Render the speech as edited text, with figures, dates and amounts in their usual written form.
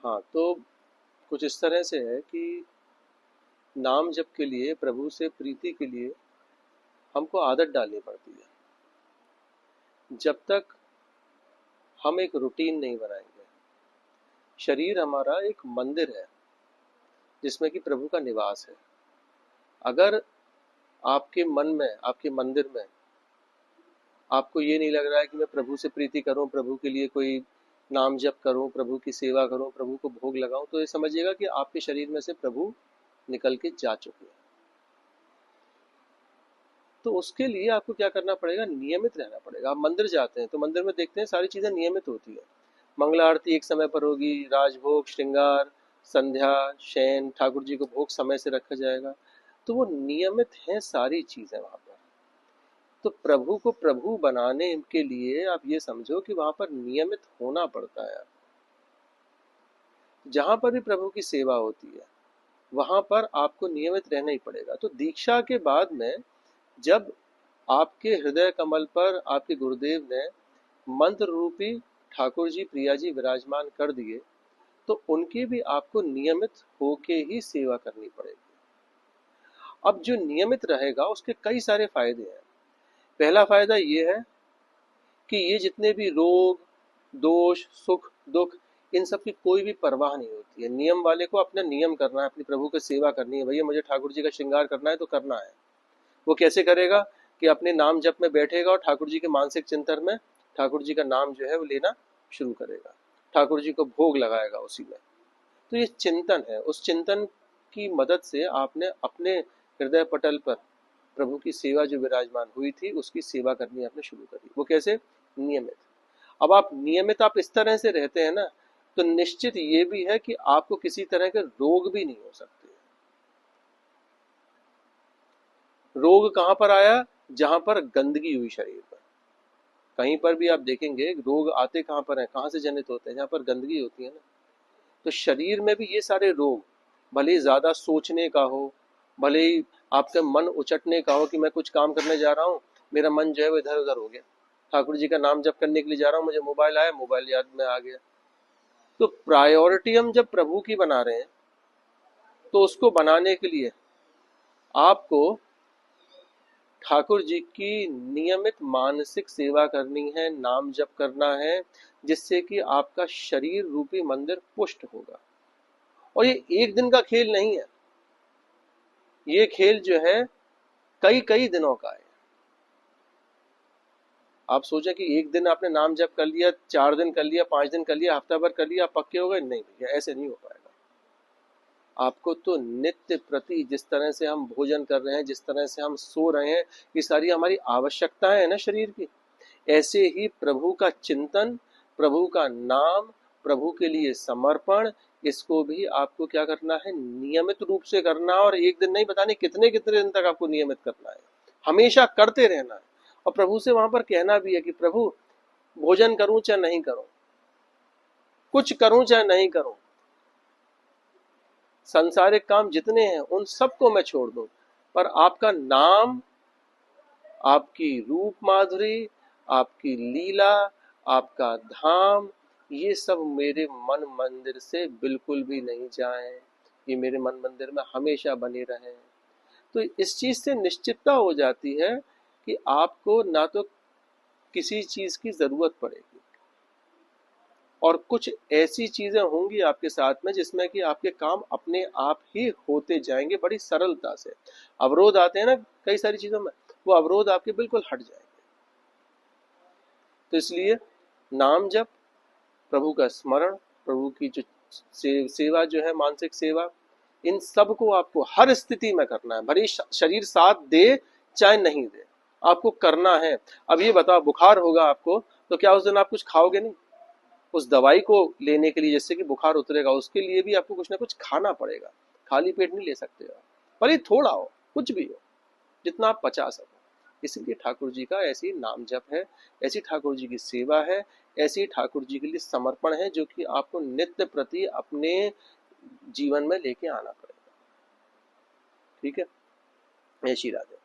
हाँ, तो कुछ इस तरह से है कि नाम जप के लिए, प्रभु से प्रीति के लिए हमको आदत डालनी पड़ती है। जब तक हम एक रूटीन नहीं बनाएंगे, शरीर हमारा एक मंदिर है जिसमें कि प्रभु का निवास है। अगर आपके मन में, आपके मंदिर में आपको ये नहीं लग रहा है कि मैं प्रभु से प्रीति करूं, प्रभु के लिए कोई नाम जप करूं, प्रभु की सेवा करूं, प्रभु को भोग लगाऊं, तो ये समझिएगा कि आपके शरीर में से प्रभु निकल के जा चुके हैं। तो उसके लिए आपको क्या करना पड़ेगा? नियमित रहना पड़ेगा। आप मंदिर जाते हैं तो मंदिर में देखते हैं सारी चीजें नियमित होती है। मंगला आरती एक समय पर होगी, राजभोग, श्रृंगार, संध्या, शयन, ठाकुर जी को भोग समय से रखा जाएगा। तो वो नियमित है सारी चीजें वहां पर। तो प्रभु को प्रभु बनाने के लिए आप ये समझो कि वहां पर नियमित होना पड़ता है। जहां पर भी प्रभु की सेवा होती है वहां पर आपको नियमित रहना ही पड़ेगा। तो दीक्षा के बाद में जब आपके हृदय कमल पर आपके गुरुदेव ने मंत्र रूपी ठाकुर जी, प्रिया जी विराजमान कर दिए, तो उनकी भी आपको नियमित होके ही सेवा करनी पड़ेगी। अब जो नियमित रहेगा उसके कई सारे फायदे हैं। पहला फायदा ये है कि ये जितने भी रोग, दोष, सुख, दुख, इन सब की कोई भी परवाह नहीं होती है। नियम वाले को अपना नियम करना है, अपनी प्रभु की सेवा करनी है। भैया मुझे ठाकुर जी का श्रृंगार करना है तो करना है। वो कैसे करेगा? कि अपने नाम जप में बैठेगा और ठाकुर जी के मानसिक चिंतन में ठाकुर जी का नाम जो है वो लेना शुरू करेगा, ठाकुर जी को भोग लगाएगा उसी में। तो ये चिंतन है, उस चिंतन की मदद से आपने अपने हृदय पटल पर प्रभु की सेवा जो विराजमान हुई थी उसकी सेवा करनी आपने शुरू करी। वो कैसे? नियमित। अब आप नियमित आप इस तरह से रहते हैं ना, तो निश्चित ये भी है कि आपको किसी तरह के रोग भी नहीं हो सकते। रोग कहां पर आया? जहां पर गंदगी हुई शरीर पर। कहीं पर भी आप देखेंगे रोग आते कहां पर हैं, कहां से जनित होते हैं? जहां पर गंदगी होती है ना। तो शरीर में भी ये सारे रोग, भले ही ज्यादा सोचने का हो, भले ही आपका मन उचटने का हो कि मैं कुछ काम करने जा रहा हूँ, मेरा मन जो है वो इधर उधर हो गया, ठाकुर जी का नाम जप करने के लिए जा रहा हूँ, मुझे मोबाइल आया, मोबाइल याद में आ गया। तो प्रायोरिटी हम जब प्रभु की बना रहे हैं तो उसको बनाने के लिए आपको ठाकुर जी की नियमित मानसिक सेवा करनी है, नाम जप करना है, जिससे कि आपका शरीर रूपी मंदिर पुष्ट होगा। और ये एक दिन का खेल नहीं है, ये खेल जो है कई कई दिनों का है। आप सोचें कि एक दिन आपने नाम जप कर लिया, 4 दिन कर लिया, 5 दिन कर लिया, हफ्ता भर कर लिया, आप पक्के हो गए? नहीं भैया, ऐसे नहीं हो पाएगा। आपको तो नित्य प्रति, जिस तरह से हम भोजन कर रहे हैं, जिस तरह से हम सो रहे हैं, ये सारी हमारी आवश्यकताएं है ना शरीर की, ऐसे ही प्रभु का चिंतन, प्रभु का नाम, प्रभु के लिए समर्पण, इसको भी आपको क्या करना है? नियमित रूप से करना। और एक दिन नहीं, बताने कितने कितने दिन तक आपको नियमित करना है, हमेशा करते रहना है। और प्रभु से वहां पर कहना भी है कि प्रभु भोजन करूं चाहे नहीं करूं, कुछ करूं चाहे नहीं करूं, संसारिक काम जितने हैं उन सबको मैं छोड़ दूं, पर आपका नाम, आपकी रूप माधुरी, आपकी लीला, आपका धाम, ये सब मेरे मन मंदिर से बिल्कुल भी नहीं जाए, ये मेरे मन मंदिर में हमेशा बने रहें। तो इस चीज से निश्चितता हो जाती है कि आपको ना तो किसी चीज की जरूरत पड़ेगी, और कुछ ऐसी चीजें होंगी आपके साथ में जिसमें कि आपके काम अपने आप ही होते जाएंगे बड़ी सरलता से। अवरोध आते हैं ना कई सारी चीजों में, वो अवरोध आपके बिल्कुल हट जाएंगे। तो इसलिए नाम जप, प्रभु का स्मरण, प्रभु की जो सेवा जो है, मानसिक सेवा, इन सब को आपको हर स्थिति में करना है। भले शरीर साथ दे चाहे नहीं दे, आपको करना है। अब ये बताओ, बुखार होगा आपको तो क्या उस दिन आप कुछ खाओगे? नहीं। उस दवाई को लेने के लिए, जिससे कि बुखार उतरेगा, उसके लिए भी आपको कुछ ना कुछ खाना पड़ेगा। खाली पेट नहीं ले सकते आप, भले थोड़ा हो, कुछ भी हो, जितना आप पचा सको। इसलिए ठाकुर जी का ऐसी नाम जप है, ऐसी ठाकुर जी की सेवा है, ऐसी ठाकुर जी के लिए समर्पण है, जो कि आपको नित्य प्रति अपने जीवन में लेके आना पड़ेगा। ठीक है? जय श्री राधे।